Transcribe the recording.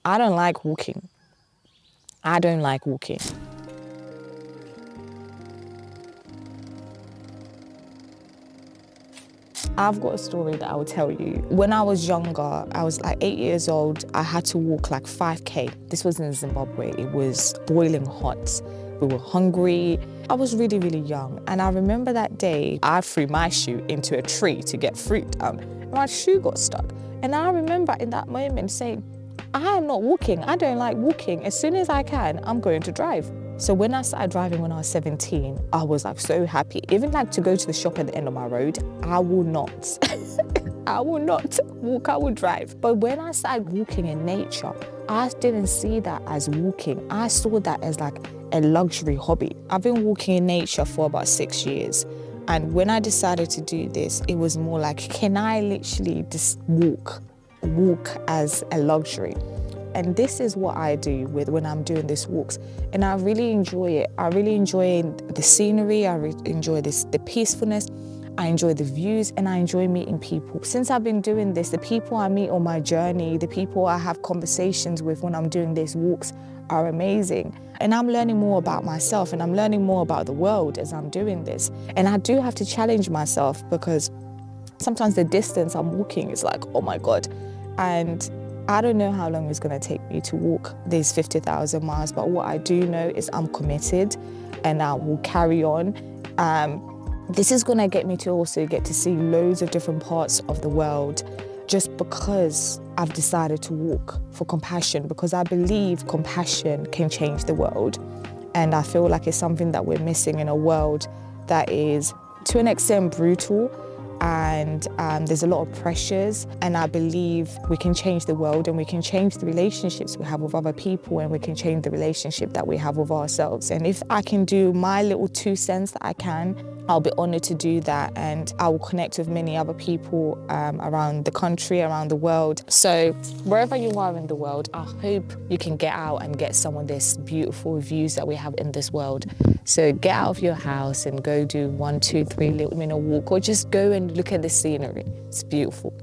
I don't like walking. I don't like walking. I've got a story that I will tell you. When I was younger, I was like 8 years old, I had to walk like 5K. This was in Zimbabwe. It was boiling hot. We were hungry. I was really, really young. And I remember that day, I threw my shoe into a tree to get fruit down. And my shoe got stuck. And I remember in that moment saying, I am not walking. I don't like walking. As soon as I can, I'm going to drive. So when I started driving when I was 17, I was like so happy. Even like to go to the shop at the end of my road, I will not. I will not walk, I will drive. But when I started walking in nature, I didn't see that as walking. I saw that as like a luxury hobby. I've been walking in nature for about 6 years. And when I decided to do this, it was more like, can I literally just walk as a luxury? And this is what I do when I'm doing these walks. And I really enjoy it. I really enjoy the scenery. I enjoy the peacefulness. I enjoy the views, and I enjoy meeting people. Since I've been doing this, the people I meet on my journey, the people I have conversations with when I'm doing these walks are amazing. And I'm learning more about myself, and I'm learning more about the world as I'm doing this. And I do have to challenge myself, because sometimes the distance I'm walking is like, oh my God. And I don't know how long it's going to take me to walk these 50,000 miles, but what I do know is I'm committed and I will carry on. This is going to get me to also get to see loads of different parts of the world, just because I've decided to walk for compassion, because I believe compassion can change the world. And I feel like it's something that we're missing in a world that is, to an extent, brutal. And there's a lot of pressures, and I believe we can change the world, and we can change the relationships we have with other people, and we can change the relationship that we have with ourselves. And if I can do my little 2 cents that I can, I'll be honored to do that, and I will connect with many other people around the country, around the world. So wherever you are in the world, I hope you can get out and get some of these beautiful views that we have in this world. So get out of your house and go do 1, 2, 3 little minute walk, or just go and look at the scenery. It's beautiful.